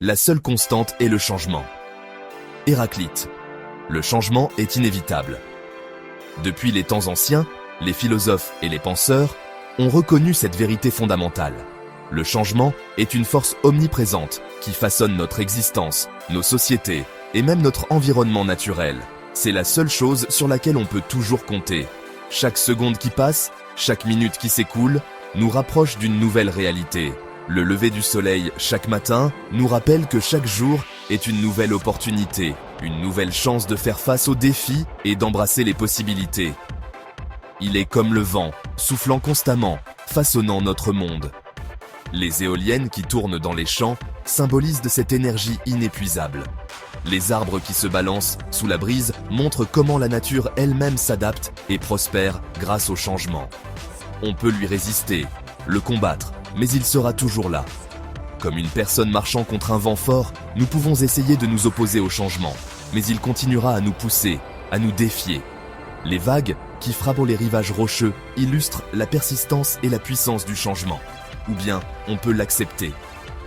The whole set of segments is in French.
La seule constante est le changement. Héraclite. Le changement est inévitable. Depuis les temps anciens, les philosophes et les penseurs ont reconnu cette vérité fondamentale. Le changement est une force omniprésente qui façonne notre existence, nos sociétés et même notre environnement naturel. C'est la seule chose sur laquelle on peut toujours compter. Chaque seconde qui passe, chaque minute qui s'écoule, nous rapproche d'une nouvelle réalité. Le lever du soleil chaque matin nous rappelle que chaque jour est une nouvelle opportunité, une nouvelle chance de faire face aux défis et d'embrasser les possibilités. Il est comme le vent, soufflant constamment, façonnant notre monde. Les éoliennes qui tournent dans les champs symbolisent de cette énergie inépuisable. Les arbres qui se balancent sous la brise montrent comment la nature elle-même s'adapte et prospère grâce au changement. On peut lui résister, le combattre, mais il sera toujours là. Comme une personne marchant contre un vent fort, nous pouvons essayer de nous opposer au changement, mais il continuera à nous pousser, à nous défier. Les vagues qui frappent les rivages rocheux illustrent la persistance et la puissance du changement. Ou bien, on peut l'accepter.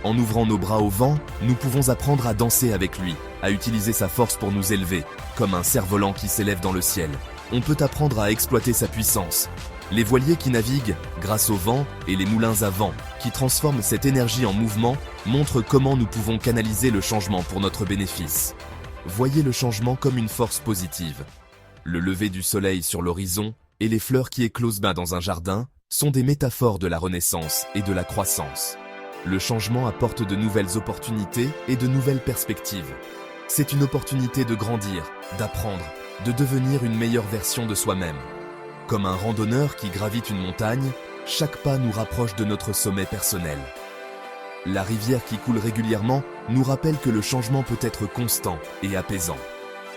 En ouvrant nos bras au vent, nous pouvons apprendre à danser avec lui, à utiliser sa force pour nous élever, comme un cerf-volant qui s'élève dans le ciel. On peut apprendre à exploiter sa puissance. Les voiliers qui naviguent grâce au vent et les moulins à vent qui transforment cette énergie en mouvement montrent comment nous pouvons canaliser le changement pour notre bénéfice. Voyez le changement comme une force positive. Le lever du soleil sur l'horizon et les fleurs qui éclosent bas dans un jardin sont des métaphores de la renaissance et de la croissance. Le changement apporte de nouvelles opportunités et de nouvelles perspectives. C'est une opportunité de grandir, d'apprendre, de devenir une meilleure version de soi-même. Comme un randonneur qui gravite une montagne, chaque pas nous rapproche de notre sommet personnel. La rivière qui coule régulièrement nous rappelle que le changement peut être constant et apaisant.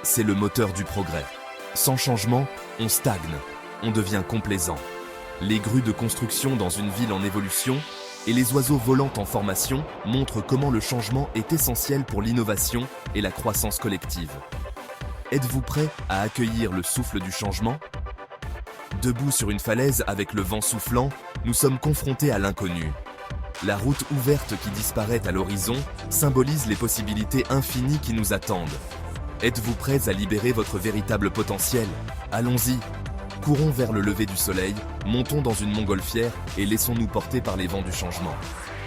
C'est le moteur du progrès. Sans changement, on stagne, on devient complaisant. Les grues de construction dans une ville en évolution et les oiseaux volants en formation montrent comment le changement est essentiel pour l'innovation et la croissance collective. Êtes-vous prêt à accueillir le souffle du changement ? Debout sur une falaise avec le vent soufflant, nous sommes confrontés à l'inconnu. La route ouverte qui disparaît à l'horizon symbolise les possibilités infinies qui nous attendent. Êtes-vous prêts à libérer votre véritable potentiel ? Allons-y! Courons vers le lever du soleil, montons dans une montgolfière et laissons-nous porter par les vents du changement.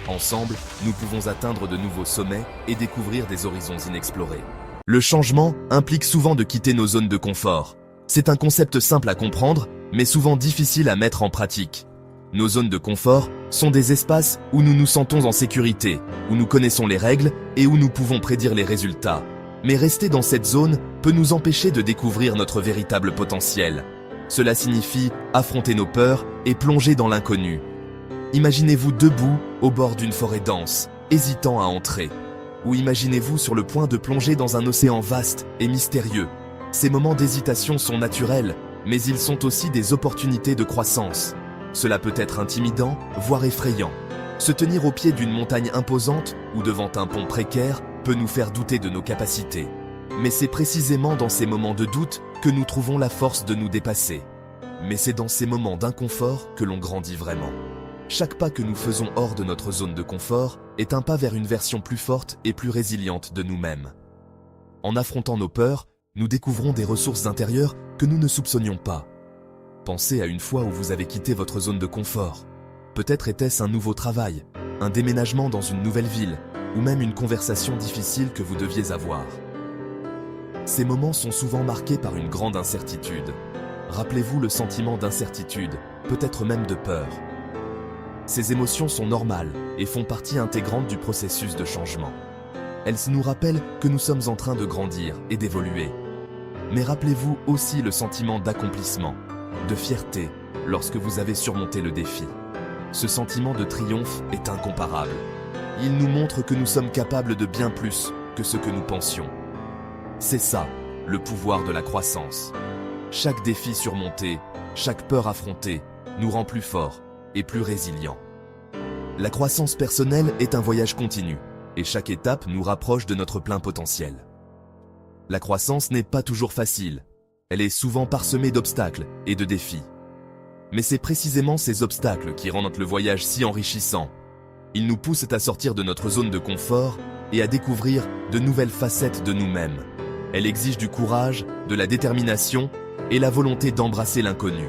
Ensemble, nous pouvons atteindre de nouveaux sommets et découvrir des horizons inexplorés. Le changement implique souvent de quitter nos zones de confort. C'est un concept simple à comprendre, mais souvent difficile à mettre en pratique. Nos zones de confort sont des espaces où nous nous sentons en sécurité, où nous connaissons les règles et où nous pouvons prédire les résultats. Mais rester dans cette zone peut nous empêcher de découvrir notre véritable potentiel. Cela signifie affronter nos peurs et plonger dans l'inconnu. Imaginez-vous debout au bord d'une forêt dense, hésitant à entrer. Ou imaginez-vous sur le point de plonger dans un océan vaste et mystérieux. Ces moments d'hésitation sont naturels, mais ils sont aussi des opportunités de croissance. Cela peut être intimidant, voire effrayant. Se tenir au pied d'une montagne imposante ou devant un pont précaire peut nous faire douter de nos capacités. Mais c'est précisément dans ces moments de doute que nous trouvons la force de nous dépasser. Mais c'est dans ces moments d'inconfort que l'on grandit vraiment. Chaque pas que nous faisons hors de notre zone de confort est un pas vers une version plus forte et plus résiliente de nous-mêmes. En affrontant nos peurs, nous découvrons des ressources intérieures que nous ne soupçonnions pas. Pensez à une fois où vous avez quitté votre zone de confort. Peut-être était-ce un nouveau travail, un déménagement dans une nouvelle ville, ou même une conversation difficile que vous deviez avoir. Ces moments sont souvent marqués par une grande incertitude. Rappelez-vous le sentiment d'incertitude, peut-être même de peur. Ces émotions sont normales et font partie intégrante du processus de changement. Elles nous rappellent que nous sommes en train de grandir et d'évoluer. Mais rappelez-vous aussi le sentiment d'accomplissement, de fierté, lorsque vous avez surmonté le défi. Ce sentiment de triomphe est incomparable. Il nous montre que nous sommes capables de bien plus que ce que nous pensions. C'est ça, le pouvoir de la croissance. Chaque défi surmonté, chaque peur affrontée, nous rend plus forts et plus résilients. La croissance personnelle est un voyage continu, et chaque étape nous rapproche de notre plein potentiel. La croissance n'est pas toujours facile, elle est souvent parsemée d'obstacles et de défis. Mais c'est précisément ces obstacles qui rendent le voyage si enrichissant. Ils nous poussent à sortir de notre zone de confort et à découvrir de nouvelles facettes de nous-mêmes. Elle exige du courage, de la détermination et la volonté d'embrasser l'inconnu.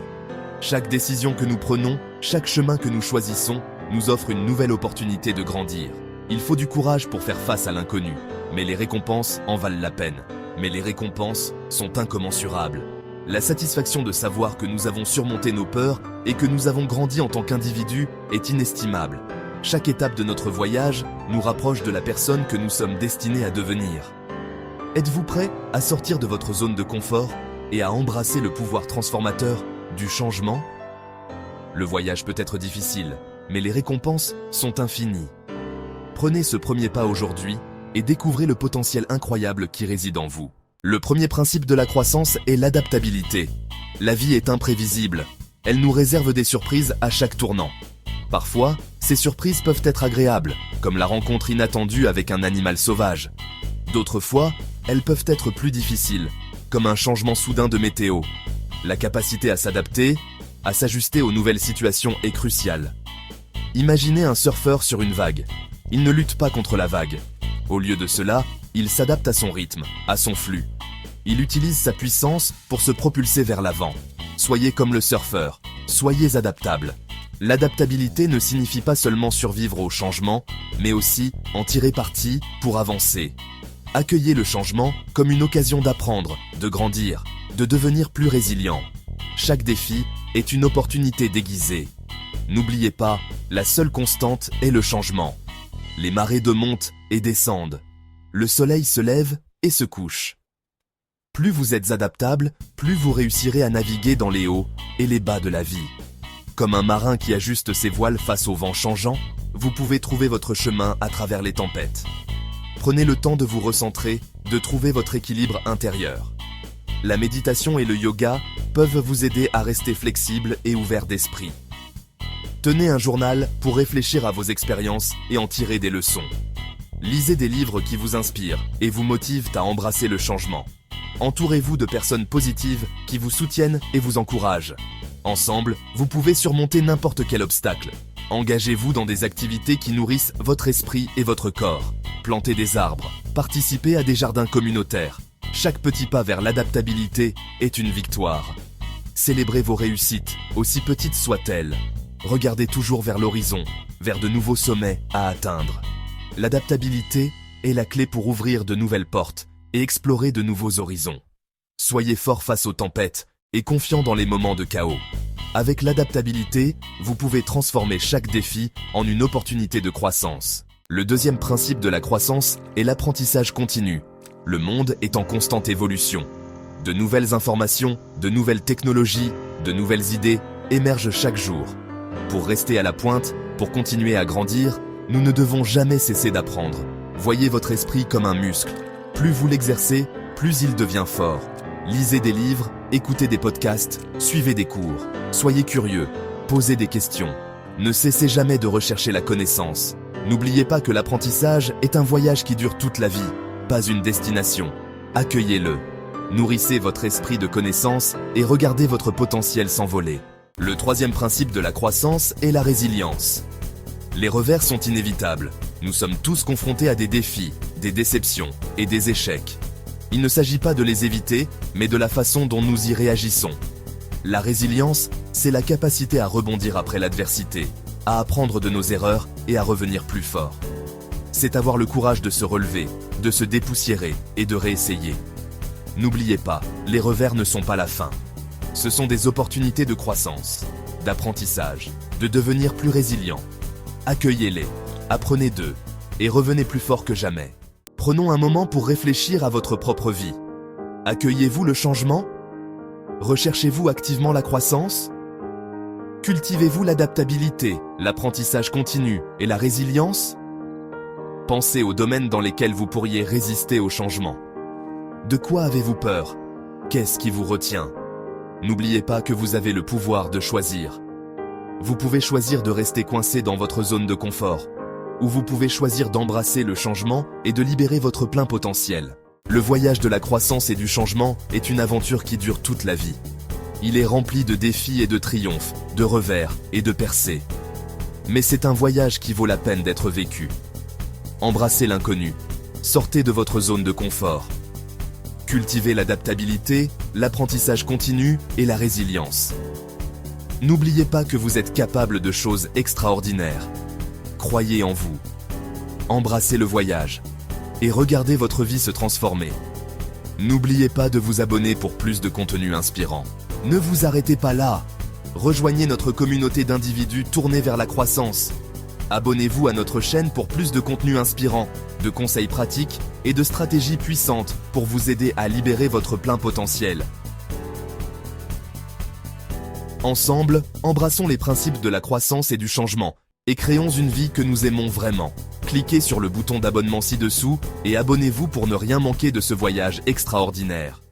Chaque décision que nous prenons, chaque chemin que nous choisissons, nous offre une nouvelle opportunité de grandir. Il faut du courage pour faire face à l'inconnu, mais les récompenses en valent la peine. Mais les récompenses sont incommensurables. La satisfaction de savoir que nous avons surmonté nos peurs et que nous avons grandi en tant qu'individus est inestimable. Chaque étape de notre voyage nous rapproche de la personne que nous sommes destinés à devenir. Êtes-vous prêt à sortir de votre zone de confort et à embrasser le pouvoir transformateur du changement? Le voyage peut être difficile, mais les récompenses sont infinies. Prenez ce premier pas aujourd'hui et découvrez le potentiel incroyable qui réside en vous. Le premier principe de la croissance est l'adaptabilité. La vie est imprévisible. Elle nous réserve des surprises à chaque tournant. Parfois, ces surprises peuvent être agréables, comme la rencontre inattendue avec un animal sauvage. D'autres fois, elles peuvent être plus difficiles, comme un changement soudain de météo. La capacité à s'adapter, à s'ajuster aux nouvelles situations est cruciale. Imaginez un surfeur sur une vague. Il ne lutte pas contre la vague. Au lieu de cela, il s'adapte à son rythme, à son flux. Il utilise sa puissance pour se propulser vers l'avant. Soyez comme le surfeur, soyez adaptable. L'adaptabilité ne signifie pas seulement survivre au changement, mais aussi en tirer parti pour avancer. Accueillez le changement comme une occasion d'apprendre, de grandir, de devenir plus résilient. Chaque défi est une opportunité déguisée. N'oubliez pas, la seule constante est le changement. Les marées de montent et descendent. Le soleil se lève et se couche. Plus vous êtes adaptable, plus vous réussirez à naviguer dans les hauts et les bas de la vie. Comme un marin qui ajuste ses voiles face au vent changeant, vous pouvez trouver votre chemin à travers les tempêtes. Prenez le temps de vous recentrer, de trouver votre équilibre intérieur. La méditation et le yoga peuvent vous aider à rester flexible et ouvert d'esprit. Tenez un journal pour réfléchir à vos expériences et en tirer des leçons. Lisez des livres qui vous inspirent et vous motivent à embrasser le changement. Entourez-vous de personnes positives qui vous soutiennent et vous encouragent. Ensemble, vous pouvez surmonter n'importe quel obstacle. Engagez-vous dans des activités qui nourrissent votre esprit et votre corps. Plantez des arbres, participez à des jardins communautaires. Chaque petit pas vers l'adaptabilité est une victoire. Célébrez vos réussites, aussi petites soient-elles. Regardez toujours vers l'horizon, vers de nouveaux sommets à atteindre. L'adaptabilité est la clé pour ouvrir de nouvelles portes et explorer de nouveaux horizons. Soyez fort face aux tempêtes et confiant dans les moments de chaos. Avec l'adaptabilité, vous pouvez transformer chaque défi en une opportunité de croissance. Le deuxième principe de la croissance est l'apprentissage continu. Le monde est en constante évolution. De nouvelles informations, de nouvelles technologies, de nouvelles idées émergent chaque jour. Pour rester à la pointe, pour continuer à grandir, nous ne devons jamais cesser d'apprendre. Voyez votre esprit comme un muscle. Plus vous l'exercez, plus il devient fort. Lisez des livres, écoutez des podcasts, suivez des cours. Soyez curieux, posez des questions. Ne cessez jamais de rechercher la connaissance. N'oubliez pas que l'apprentissage est un voyage qui dure toute la vie, pas une destination. Accueillez-le. Nourrissez votre esprit de connaissance et regardez votre potentiel s'envoler. Le troisième principe de la croissance est la résilience. Les revers sont inévitables. Nous sommes tous confrontés à des défis, des déceptions et des échecs. Il ne s'agit pas de les éviter, mais de la façon dont nous y réagissons. La résilience, c'est la capacité à rebondir après l'adversité, à apprendre de nos erreurs et à revenir plus fort. C'est avoir le courage de se relever, de se dépoussiérer et de réessayer. N'oubliez pas, les revers ne sont pas la fin. Ce sont des opportunités de croissance, d'apprentissage, de devenir plus résilient. Accueillez-les, apprenez d'eux et revenez plus fort que jamais. Prenons un moment pour réfléchir à votre propre vie. Accueillez-vous le changement? Recherchez-vous activement la croissance? Cultivez-vous l'adaptabilité, l'apprentissage continu et la résilience? Pensez aux domaines dans lesquels vous pourriez résister au changement. De quoi avez-vous peur? Qu'est-ce qui vous retient? N'oubliez pas que vous avez le pouvoir de choisir. Vous pouvez choisir de rester coincé dans votre zone de confort, ou vous pouvez choisir d'embrasser le changement et de libérer votre plein potentiel. Le voyage de la croissance et du changement est une aventure qui dure toute la vie. Il est rempli de défis et de triomphes, de revers et de percées. Mais c'est un voyage qui vaut la peine d'être vécu. Embrassez l'inconnu, Sortez de votre zone de confort. Cultivez l'adaptabilité, l'apprentissage continu et la résilience. N'oubliez pas que vous êtes capable de choses extraordinaires. Croyez en vous. Embrassez le voyage. Et regardez votre vie se transformer. N'oubliez pas de vous abonner pour plus de contenu inspirant. Ne vous arrêtez pas là. Rejoignez notre communauté d'individus tournés vers la croissance. Abonnez-vous à notre chaîne pour plus de contenu inspirant, de conseils pratiques et de stratégies puissantes pour vous aider à libérer votre plein potentiel. Ensemble, embrassons les principes de la croissance et du changement et créons une vie que nous aimons vraiment. Cliquez sur le bouton d'abonnement ci-dessous et abonnez-vous pour ne rien manquer de ce voyage extraordinaire.